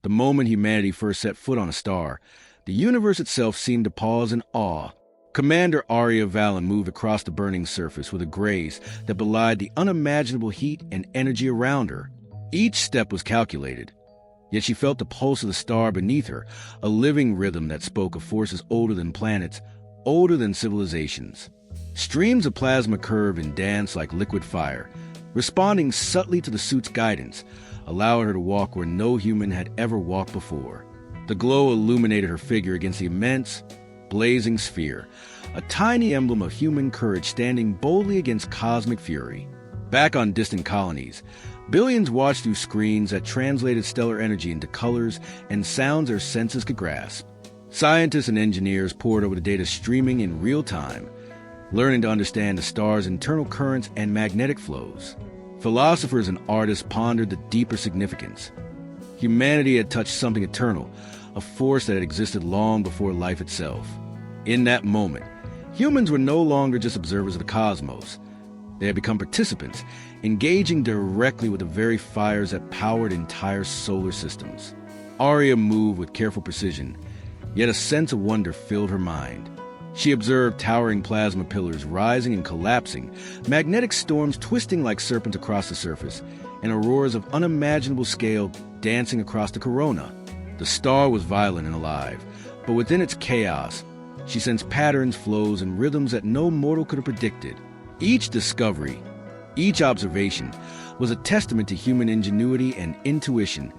The moment humanity first set foot on a star, the universe itself seemed to pause in awe. Commander Arya Valen moved across the burning surface with a grace that belied the unimaginable heat and energy around her. Each step was calculated, yet she felt the pulse of the star beneath her, a living rhythm that spoke of forces older than planets, older than civilizations. Streams of plasma curved and danced like liquid fire, responding subtly to the suit's guidance, allowing her to walk where no human had ever walked before. The glow illuminated her figure against the immense, blazing sphere, a tiny emblem of human courage standing boldly against cosmic fury. Back on distant colonies, billions watched through screens that translated stellar energy into colors and sounds their senses could grasp. Scientists and engineers pored over the data streaming in real time, learning to understand the star's internal currents and magnetic flows. Philosophers and artists pondered the deeper significance. Humanity had touched something eternal, a force that had existed long before life itself. In that moment, humans were no longer just observers of the cosmos. They had become participants, engaging directly with the very fires that powered entire solar systems. Arya moved with careful precision, yet a sense of wonder filled her mind. She observed towering plasma pillars rising and collapsing, magnetic storms twisting like serpents across the surface, and auroras of unimaginable scale dancing across the corona. The star was violent and alive, but within its chaos, she sensed patterns, flows, and rhythms that no mortal could have predicted. Each discovery, each observation, was a testament to human ingenuity and intuition,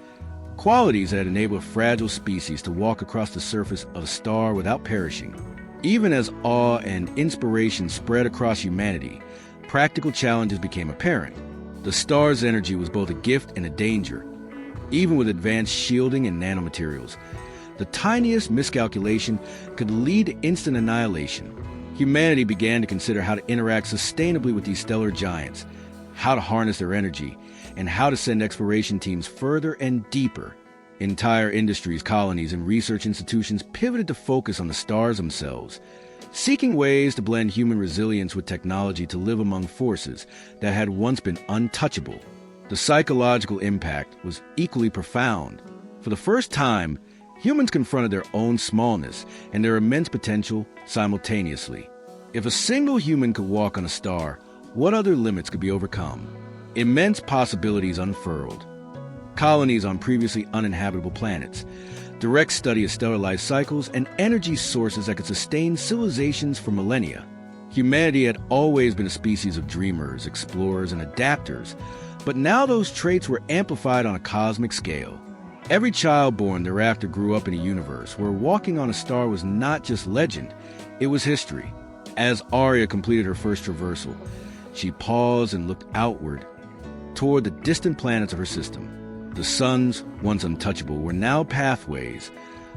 qualities that had enabled a fragile species to walk across the surface of a star without perishing. Even as awe and inspiration spread across humanity, practical challenges became apparent. The star's energy was both a gift and a danger. Even with advanced shielding and nanomaterials, the tiniest miscalculation could lead to instant annihilation. Humanity began to consider how to interact sustainably with these stellar giants, how to harness their energy, and how to send exploration teams further and deeper. Entire industries, colonies, and research institutions pivoted to focus on the stars themselves, seeking ways to blend human resilience with technology to live among forces that had once been untouchable. The psychological impact was equally profound. For the first time, humans confronted their own smallness and their immense potential simultaneously. If a single human could walk on a star, what other limits could be overcome? Immense possibilities unfurled. Colonies on previously uninhabitable planets, direct study of stellar life cycles, and energy sources that could sustain civilizations for millennia. Humanity had always been a species of dreamers, explorers, and adapters, but now those traits were amplified on a cosmic scale. Every child born thereafter grew up in a universe where walking on a star was not just legend, it was history. As Arya completed her first traversal, she paused and looked outward toward the distant planets of her system. The suns, once untouchable, were now pathways,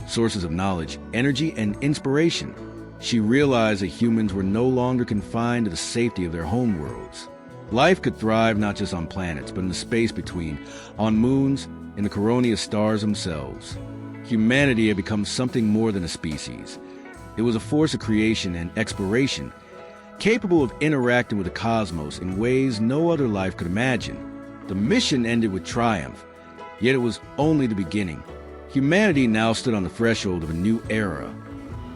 sources of knowledge, energy, and inspiration. She realized that humans were no longer confined to the safety of their homeworlds. Life could thrive not just on planets, but in the space between, on moons, in the corona of stars themselves. Humanity had become something more than a species. It was a force of creation and exploration, capable of interacting with the cosmos in ways no other life could imagine. The mission ended with triumph, yet it was only the beginning. Humanity now stood on the threshold of a new era,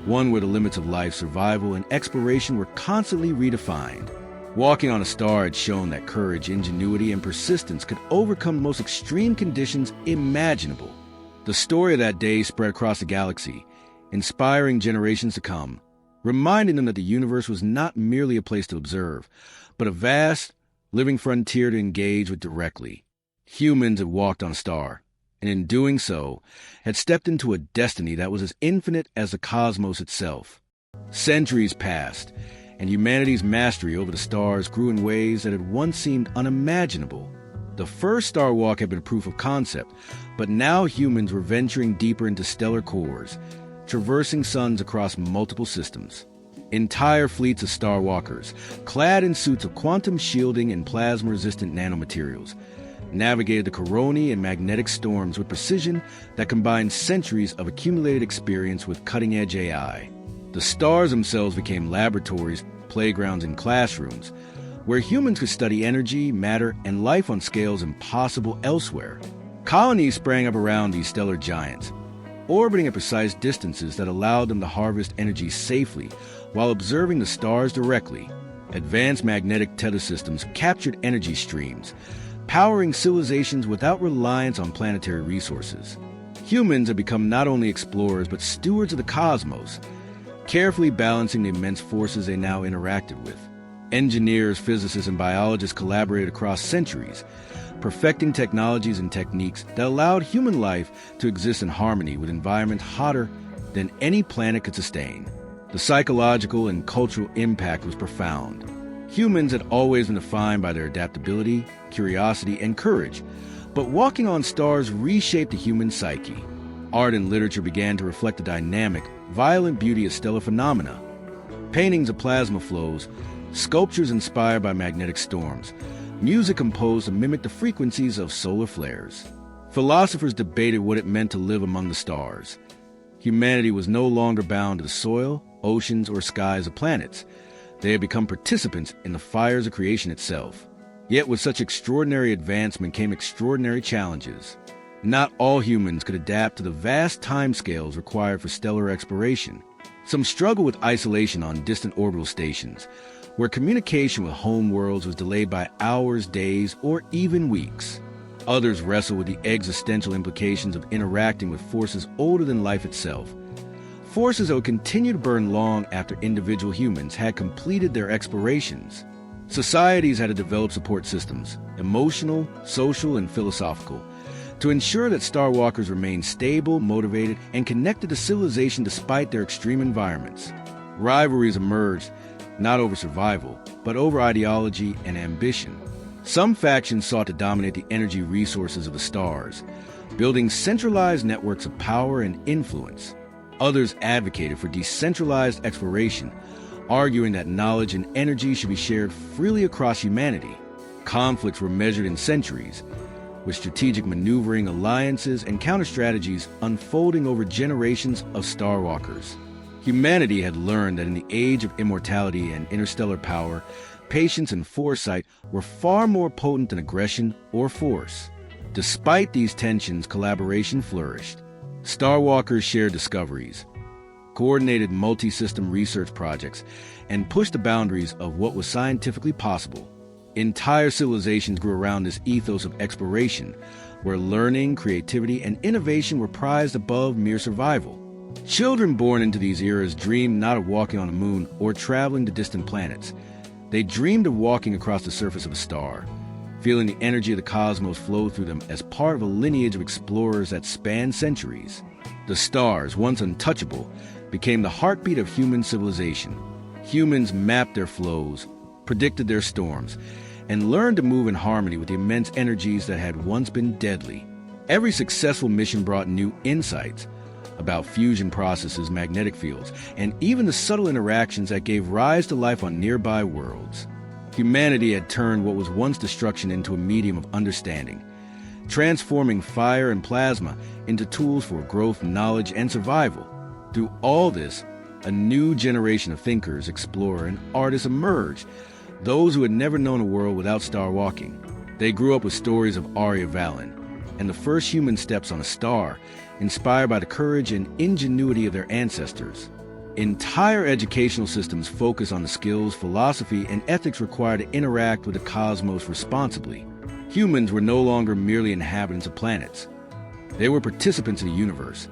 one where the limits of life's survival and exploration were constantly redefined. Walking on a star had shown that courage, ingenuity, and persistence could overcome the most extreme conditions imaginable. The story of that day spread across the galaxy, inspiring generations to come, reminding them that the universe was not merely a place to observe, but a vast, living frontier to engage with directly. Humans had walked on a star, and in doing so, had stepped into a destiny that was as infinite as the cosmos itself. Centuries passed, and humanity's mastery over the stars grew in ways that had once seemed unimaginable. The first Star Walk had been proof of concept, but now humans were venturing deeper into stellar cores, traversing suns across multiple systems. Entire fleets of Star Walkers, clad in suits of quantum shielding and plasma-resistant nanomaterials, navigated the corona and magnetic storms with precision that combined centuries of accumulated experience with cutting-edge AI. The stars themselves became laboratories, playgrounds, and classrooms, where humans could study energy, matter, and life on scales impossible elsewhere. Colonies sprang up around these stellar giants, orbiting at precise distances that allowed them to harvest energy safely while observing the stars directly. Advanced magnetic tether systems captured energy streams, powering civilizations without reliance on planetary resources. Humans have become not only explorers but stewards of the cosmos, carefully balancing the immense forces they now interacted with. Engineers, physicists, and biologists collaborated across centuries, perfecting technologies and techniques that allowed human life to exist in harmony with environments hotter than any planet could sustain. The psychological and cultural impact was profound. Humans had always been defined by their adaptability, curiosity, and courage, but walking on stars reshaped the human psyche. Art and literature began to reflect the dynamic, violent beauty of stellar phenomena. Paintings of plasma flows, sculptures inspired by magnetic storms, music composed to mimic the frequencies of solar flares. Philosophers debated what it meant to live among the stars. Humanity was no longer bound to the soil, oceans, or skies of planets. They had become participants in the fires of creation itself. Yet with such extraordinary advancement came extraordinary challenges. Not all humans could adapt to the vast timescales required for stellar exploration. Some struggled with isolation on distant orbital stations, where communication with home worlds was delayed by hours, days, or even weeks. Others wrestled with the existential implications of interacting with forces older than life itself, forces that would continue to burn long after individual humans had completed their explorations. Societies had to develop support systems, emotional, social, and philosophical, to ensure that starwalkers remained stable, motivated, and connected to civilization despite their extreme environments. Rivalries emerged, not over survival, but over ideology and ambition. Some factions sought to dominate the energy resources of the stars, building centralized networks of power and influence. Others advocated for decentralized exploration, arguing that knowledge and energy should be shared freely across humanity. Conflicts were measured in centuries, with strategic maneuvering, alliances, and counter-strategies unfolding over generations of starwalkers. Humanity had learned that in the age of immortality and interstellar power, patience and foresight were far more potent than aggression or force. Despite these tensions, collaboration flourished. Starwalkers shared discoveries, coordinated multi-system research projects, and pushed the boundaries of what was scientifically possible. Entire civilizations grew around this ethos of exploration, where learning, creativity, and innovation were prized above mere survival. Children born into these eras dreamed not of walking on the moon or traveling to distant planets. They dreamed of walking across the surface of a star, feeling the energy of the cosmos flow through them as part of a lineage of explorers that spanned centuries. The stars, once untouchable, became the heartbeat of human civilization. Humans mapped their flows, predicted their storms, and learned to move in harmony with the immense energies that had once been deadly. Every successful mission brought new insights about fusion processes, magnetic fields, and even the subtle interactions that gave rise to life on nearby worlds. Humanity had turned what was once destruction into a medium of understanding, transforming fire and plasma into tools for growth, knowledge, and survival. Through all this, a new generation of thinkers, explorers, and artists emerged, those who had never known a world without star walking. They grew up with stories of Arya Valen and the first human steps on a star, inspired by the courage and ingenuity of their ancestors. Entire educational systems focus on the skills, philosophy, and ethics required to interact with the cosmos responsibly. Humans were no longer merely inhabitants of planets. They were participants in the universe,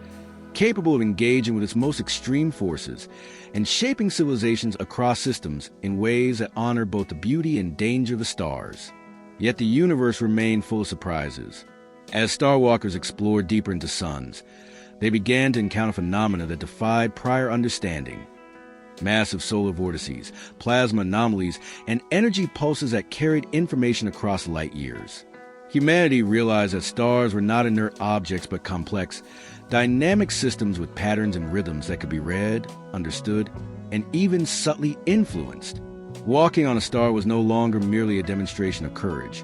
capable of engaging with its most extreme forces and shaping civilizations across systems in ways that honor both the beauty and danger of the stars. Yet the universe remained full of surprises. As starwalkers explored deeper into suns, they began to encounter phenomena that defied prior understanding. Massive solar vortices, plasma anomalies, and energy pulses that carried information across light years. Humanity realized that stars were not inert objects but complex, dynamic systems with patterns and rhythms that could be read, understood, and even subtly influenced. Walking on a star was no longer merely a demonstration of courage.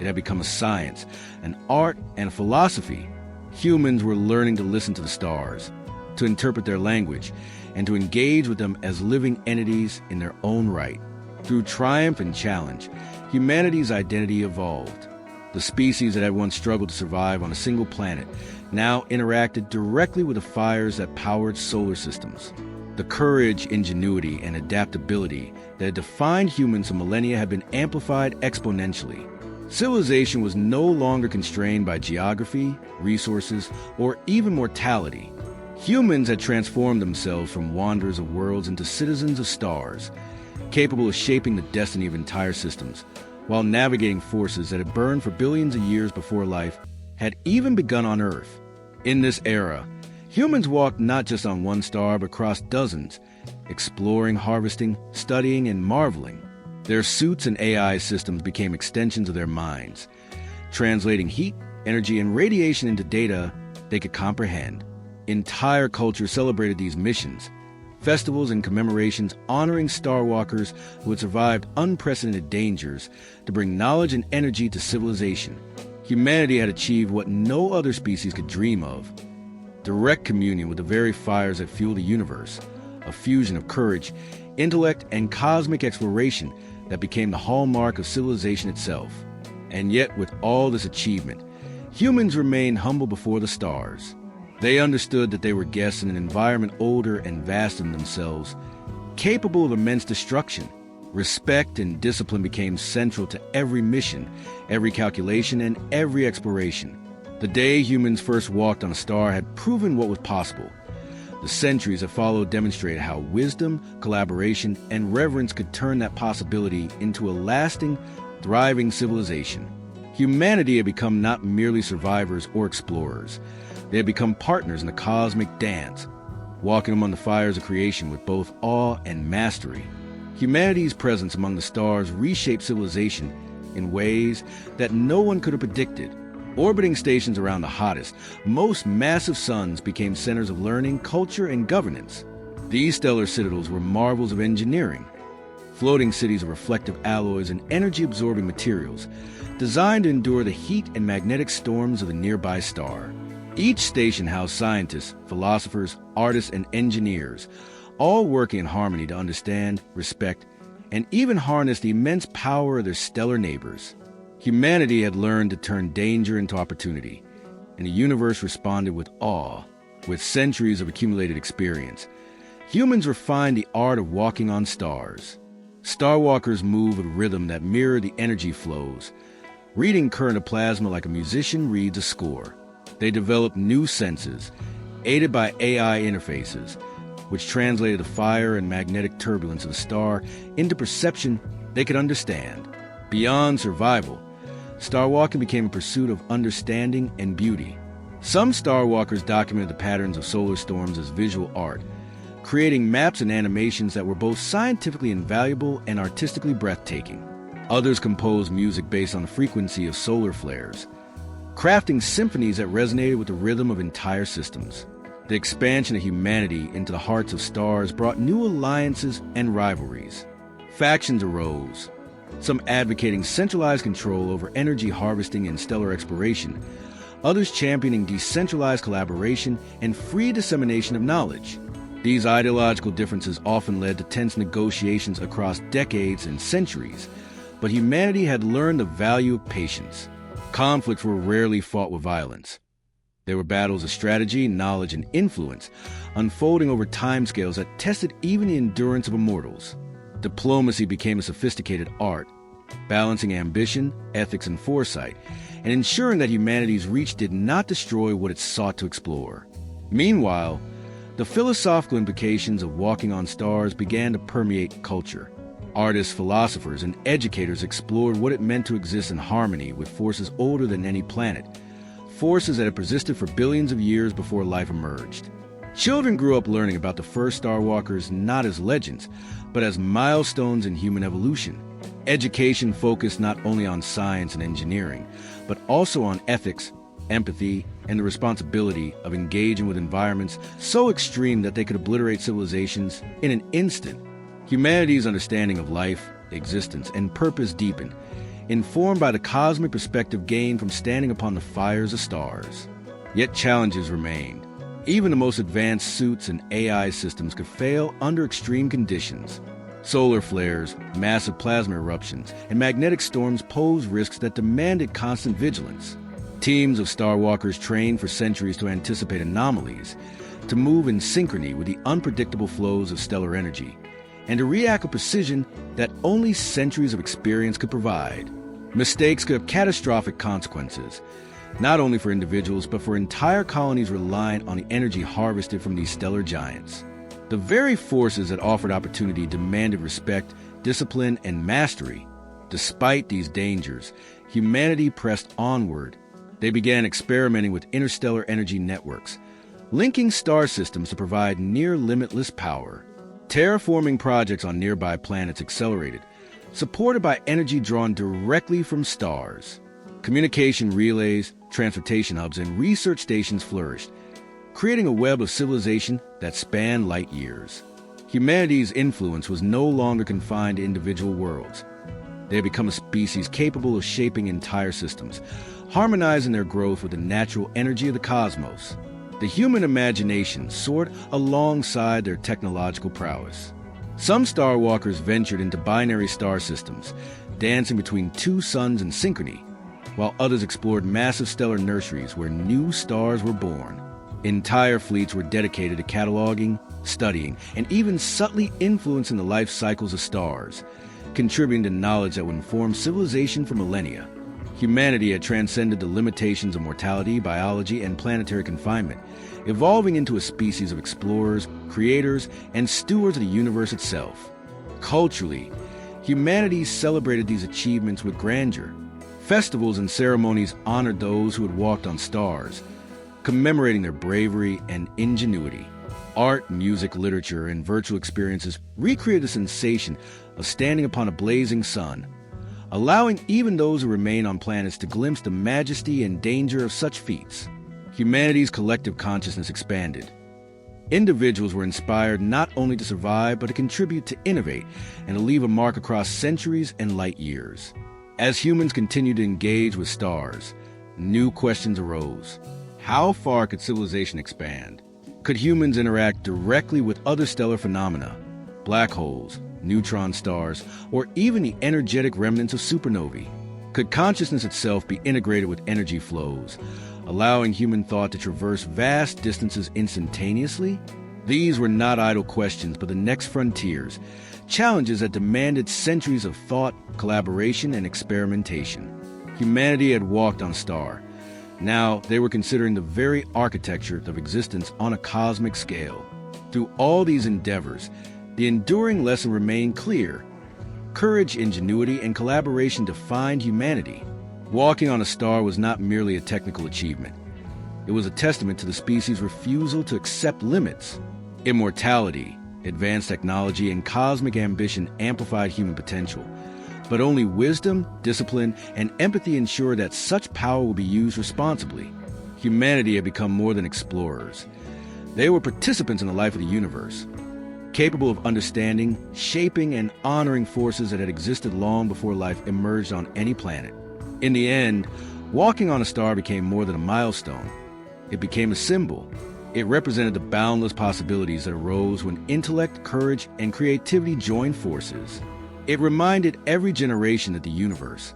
It had become a science, an art, and a philosophy. Humans were learning to listen to the stars, to interpret their language, and to engage with them as living entities in their own right. Through triumph and challenge, humanity's identity evolved. The species that had once struggled to survive on a single planet now interacted directly with the fires that powered solar systems. The courage, ingenuity, and adaptability that had defined humans for millennia had been amplified exponentially. Civilization was no longer constrained by geography, resources, or even mortality. Humans had transformed themselves from wanderers of worlds into citizens of stars, capable of shaping the destiny of entire systems, while navigating forces that had burned for billions of years before life had even begun on Earth. In this era, humans walked not just on one star but across dozens, exploring, harvesting, studying, and marveling. Their suits and AI systems became extensions of their minds, translating heat, energy, and radiation into data they could comprehend. Entire cultures celebrated these missions, festivals and commemorations honoring starwalkers who had survived unprecedented dangers to bring knowledge and energy to civilization. Humanity had achieved what no other species could dream of: direct communion with the very fires that fuel the universe, a fusion of courage, intellect, and cosmic exploration that became the hallmark of civilization itself. And yet, with all this achievement, humans remained humble before the stars. They understood that they were guests in an environment older and vaster than themselves, capable of immense destruction. Respect and discipline became central to every mission, every calculation, and every exploration. The day humans first walked on a star had proven what was possible. The centuries that followed demonstrated how wisdom, collaboration, and reverence could turn that possibility into a lasting, thriving civilization. Humanity had become not merely survivors or explorers. They had become partners in the cosmic dance, walking among the fires of creation with both awe and mastery. Humanity's presence among the stars reshaped civilization in ways that no one could have predicted. Orbiting stations around the hottest, most massive suns became centers of learning, culture, and governance. These stellar citadels were marvels of engineering, floating cities of reflective alloys and energy-absorbing materials, designed to endure the heat and magnetic storms of the nearby star. Each station housed scientists, philosophers, artists, and engineers, all working in harmony to understand, respect, and even harness the immense power of their stellar neighbors. Humanity had learned to turn danger into opportunity, and the universe responded with awe. With centuries of accumulated experience, humans refined the art of walking on stars. Starwalkers move with rhythm that mirrored the energy flows, reading current of plasma like a musician reads a score. They developed new senses, aided by AI interfaces, which translated the fire and magnetic turbulence of the star into perception they could understand. Beyond survival, starwalking became a pursuit of understanding and beauty. Some starwalkers documented the patterns of solar storms as visual art, creating maps and animations that were both scientifically invaluable and artistically breathtaking. Others composed music based on the frequency of solar flares, crafting symphonies that resonated with the rhythm of entire systems. The expansion of humanity into the hearts of stars brought new alliances and rivalries. Factions arose, some advocating centralized control over energy harvesting and stellar exploration, others championing decentralized collaboration and free dissemination of knowledge. These ideological differences often led to tense negotiations across decades and centuries, but humanity had learned the value of patience. Conflicts were rarely fought with violence. They were battles of strategy, knowledge, and influence, unfolding over timescales that tested even the endurance of immortals. Diplomacy became a sophisticated art, balancing ambition, ethics, and foresight, and ensuring that humanity's reach did not destroy what it sought to explore. Meanwhile, the philosophical implications of walking on stars began to permeate culture. Artists, philosophers, and educators explored what it meant to exist in harmony with forces older than any planet, forces that had persisted for billions of years before life emerged. Children grew up learning about the first starwalkers not as legends, but as milestones in human evolution. Education focused not only on science and engineering, but also on ethics, empathy, and the responsibility of engaging with environments so extreme that they could obliterate civilizations in an instant. Humanity's understanding of life, existence, and purpose deepened, informed by the cosmic perspective gained from standing upon the fires of stars. Yet challenges remained. Even the most advanced suits and AI systems could fail under extreme conditions. Solar flares, massive plasma eruptions, and magnetic storms pose risks that demanded constant vigilance. Teams of starwalkers trained for centuries to anticipate anomalies, to move in synchrony with the unpredictable flows of stellar energy, and to react with precision that only centuries of experience could provide. Mistakes could have catastrophic consequences, not only for individuals, but for entire colonies reliant on the energy harvested from these stellar giants. The very forces that offered opportunity demanded respect, discipline, and mastery. Despite these dangers, humanity pressed onward. They began experimenting with interstellar energy networks, linking star systems to provide near-limitless power. Terraforming projects on nearby planets accelerated, supported by energy drawn directly from stars. Communication relays, transportation hubs, and research stations flourished, creating a web of civilization that spanned light years. Humanity's influence was no longer confined to individual worlds. They had become a species capable of shaping entire systems, harmonizing their growth with the natural energy of the cosmos. The human imagination soared alongside their technological prowess. Some starwalkers ventured into binary star systems, dancing between two suns in synchrony, while others explored massive stellar nurseries where new stars were born. Entire fleets were dedicated to cataloging, studying, and even subtly influencing the life cycles of stars, contributing to knowledge that would inform civilization for millennia. Humanity had transcended the limitations of mortality, biology, and planetary confinement, evolving into a species of explorers, creators, and stewards of the universe itself. Culturally, humanity celebrated these achievements with grandeur. Festivals and ceremonies honored those who had walked on stars, commemorating their bravery and ingenuity. Art, music, literature, and virtual experiences recreated the sensation of standing upon a blazing sun, allowing even those who remain on planets to glimpse the majesty and danger of such feats. Humanity's collective consciousness expanded. Individuals were inspired not only to survive, but to contribute, to innovate, and to leave a mark across centuries and light years. As humans continued to engage with stars, new questions arose. How far could civilization expand? Could humans interact directly with other stellar phenomena, black holes, neutron stars, or even the energetic remnants of supernovae? Could consciousness itself be integrated with energy flows, allowing human thought to traverse vast distances instantaneously? These were not idle questions, but the next frontiers, challenges that demanded centuries of thought, collaboration, and experimentation. Humanity had walked on a star. Now they were considering the very architecture of existence on a cosmic scale. Through all these endeavors, the enduring lesson remained clear. Courage, ingenuity, and collaboration defined humanity. Walking on a star was not merely a technical achievement. It was a testament to the species' refusal to accept limits. Immortality, advanced technology, and cosmic ambition amplified human potential. But only wisdom, discipline, and empathy ensured that such power would be used responsibly. Humanity had become more than explorers. They were participants in the life of the universe, capable of understanding, shaping, and honoring forces that had existed long before life emerged on any planet. In the end, walking on a star became more than a milestone. It became a symbol. It represented the boundless possibilities that arose when intellect, courage, and creativity joined forces. It reminded every generation that the universe,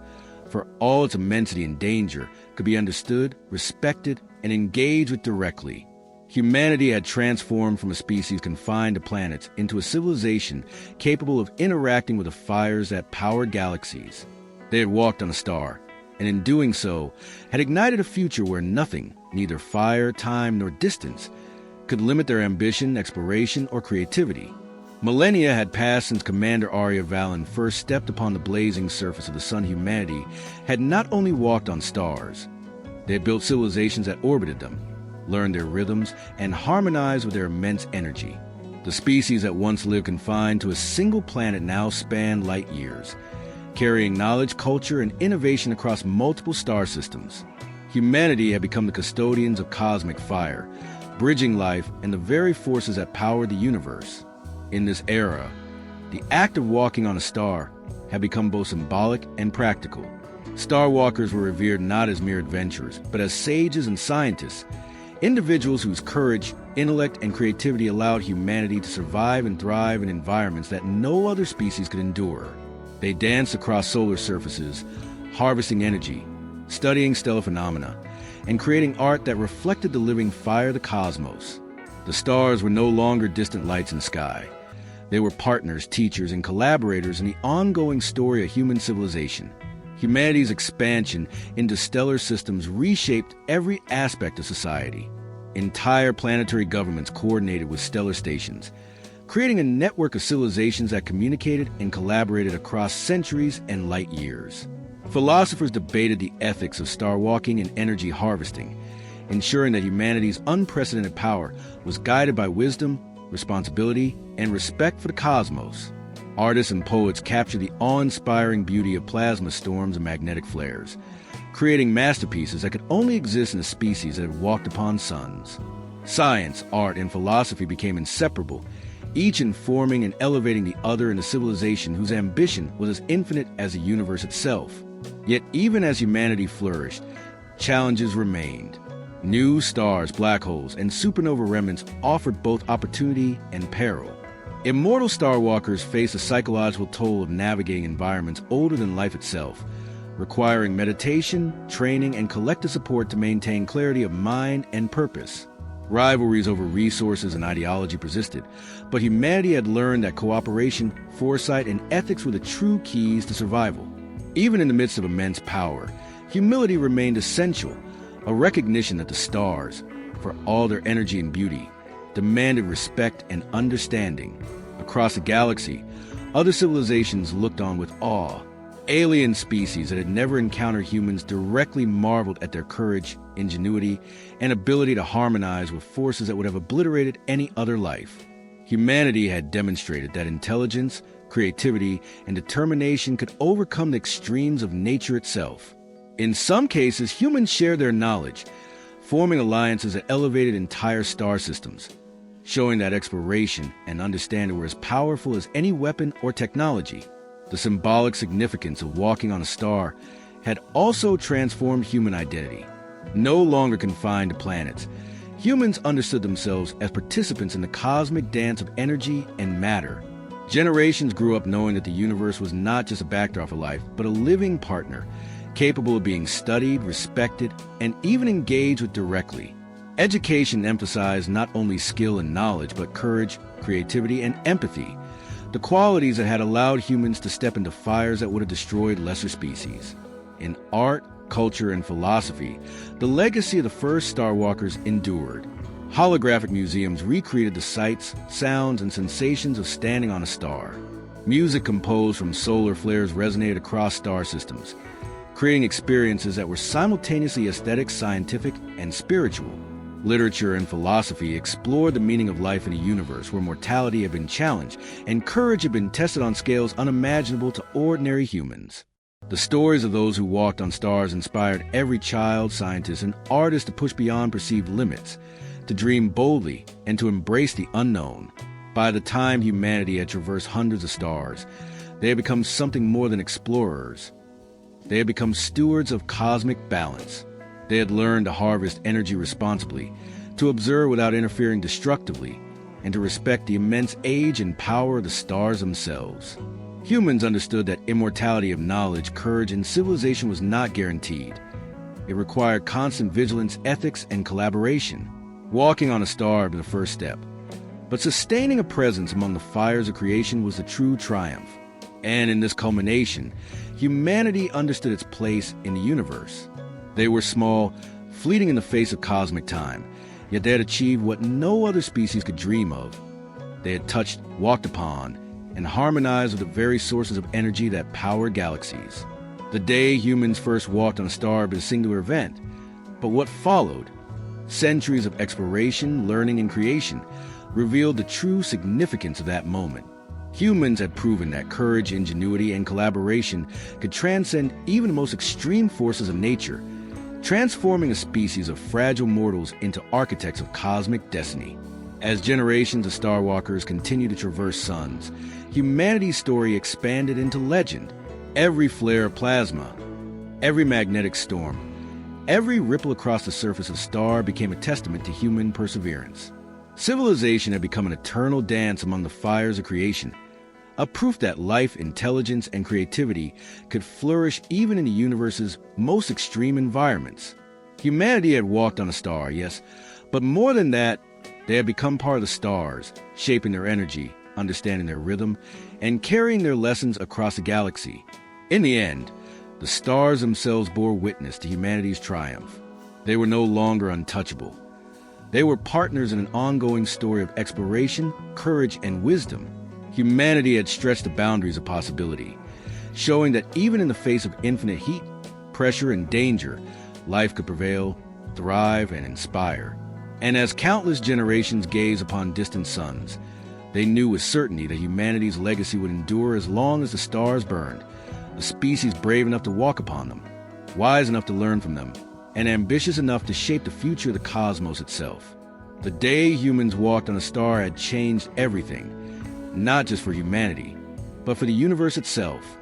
for all its immensity and danger, could be understood, respected, and engaged with directly. Humanity had transformed from a species confined to planets into a civilization capable of interacting with the fires that powered galaxies. They had walked on a star, and in doing so, had ignited a future where nothing, neither fire, time, nor distance, could limit their ambition, exploration, or creativity. Millennia had passed since Commander Arya Valen first stepped upon the blazing surface of the sun. Humanity had not only walked on stars, they had built civilizations that orbited them, learned their rhythms, and harmonized with their immense energy. The species that once lived confined to a single planet now spanned light years, carrying knowledge, culture, and innovation across multiple star systems. Humanity had become the custodians of cosmic fire, bridging life and the very forces that powered the universe. In this era, the act of walking on a star had become both symbolic and practical. Starwalkers were revered not as mere adventurers, but as sages and scientists, Individuals whose courage, intellect, and creativity allowed humanity to survive and thrive in environments that no other species could endure. They danced across solar surfaces, harvesting energy, studying stellar phenomena, and creating art that reflected the living fire of the cosmos. The stars were no longer distant lights in the sky. They were partners, teachers, and collaborators in the ongoing story of human civilization. Humanity's expansion into stellar systems reshaped every aspect of society. Entire planetary governments coordinated with stellar stations, creating a network of civilizations that communicated and collaborated across centuries and light years. Philosophers debated the ethics of star walking and energy harvesting, ensuring that humanity's unprecedented power was guided by wisdom, responsibility, and respect for the cosmos. Artists and poets captured the awe-inspiring beauty of plasma storms and magnetic flares, creating masterpieces that could only exist in a species that had walked upon suns. Science, art, and philosophy became inseparable, each informing and elevating the other in a civilization whose ambition was as infinite as the universe itself. Yet even as humanity flourished, challenges remained. New stars, black holes, and supernova remnants offered both opportunity and peril. Immortal starwalkers face a psychological toll of navigating environments older than life itself, requiring meditation, training, and collective support to maintain clarity of mind and purpose. Rivalries over resources and ideology persisted, but humanity had learned that cooperation, foresight, and ethics were the true keys to survival. Even in the midst of immense power, humility remained essential, a recognition that the stars, for all their energy and beauty, demanded respect and understanding. Across the galaxy, other civilizations looked on with awe. Alien species that had never encountered humans directly marveled at their courage, ingenuity, and ability to harmonize with forces that would have obliterated any other life. Humanity had demonstrated that intelligence, creativity, and determination could overcome the extremes of nature itself. In some cases, humans shared their knowledge, forming alliances that elevated entire star systems, showing that exploration and understanding were as powerful as any weapon or technology. The symbolic significance of walking on a star had also transformed human identity. No longer confined to planets, humans understood themselves as participants in the cosmic dance of energy and matter. Generations grew up knowing that the universe was not just a backdrop of life, but a living partner, capable of being studied, respected, and even engaged with directly. Education emphasized not only skill and knowledge, but courage, creativity, and empathy, the qualities that had allowed humans to step into fires that would have destroyed lesser species. In art, culture, and philosophy, the legacy of the first starwalkers endured. Holographic museums recreated the sights, sounds, and sensations of standing on a star. Music composed from solar flares resonated across star systems, creating experiences that were simultaneously aesthetic, scientific, and spiritual. Literature and philosophy explored the meaning of life in a universe where mortality had been challenged and courage had been tested on scales unimaginable to ordinary humans. The stories of those who walked on stars inspired every child, scientist, and artist to push beyond perceived limits, to dream boldly, and to embrace the unknown. By the time humanity had traversed hundreds of stars, they had become something more than explorers. They had become stewards of cosmic balance. They had learned to harvest energy responsibly, to observe without interfering destructively, and to respect the immense age and power of the stars themselves. Humans understood that immortality of knowledge, courage, and civilization was not guaranteed. It required constant vigilance, ethics, and collaboration. Walking on a star was the first step, but sustaining a presence among the fires of creation was the true triumph. And in this culmination, humanity understood its place in the universe. They were small, fleeting in the face of cosmic time, yet they had achieved what no other species could dream of. They had touched, walked upon, and harmonized with the very sources of energy that power galaxies. The day humans first walked on a star was a singular event, but what followed, centuries of exploration, learning, and creation, revealed the true significance of that moment. Humans had proven that courage, ingenuity, and collaboration could transcend even the most extreme forces of nature, transforming a species of fragile mortals into architects of cosmic destiny. As generations of starwalkers continue to traverse suns, humanity's story expanded into legend. Every flare of plasma, every magnetic storm, Every ripple across the surface of the star became a testament to human perseverance. Civilization had become an eternal dance among the fires of creation, a proof that life, intelligence, and creativity could flourish even in the universe's most extreme environments. Humanity had walked on a star, yes, but more than that, they had become part of the stars, shaping their energy, understanding their rhythm, and carrying their lessons across the galaxy. In the end, the stars themselves bore witness to humanity's triumph. They were no longer untouchable. They were partners in an ongoing story of exploration, courage, and wisdom. Humanity had stretched the boundaries of possibility, showing that even in the face of infinite heat, pressure, and danger, life could prevail, thrive, and inspire. And as countless generations gaze upon distant suns, they knew with certainty that humanity's legacy would endure as long as the stars burned, a species brave enough to walk upon them, wise enough to learn from them, and ambitious enough to shape the future of the cosmos itself. The day humans walked on a star had changed everything, not just for humanity, but for the universe itself.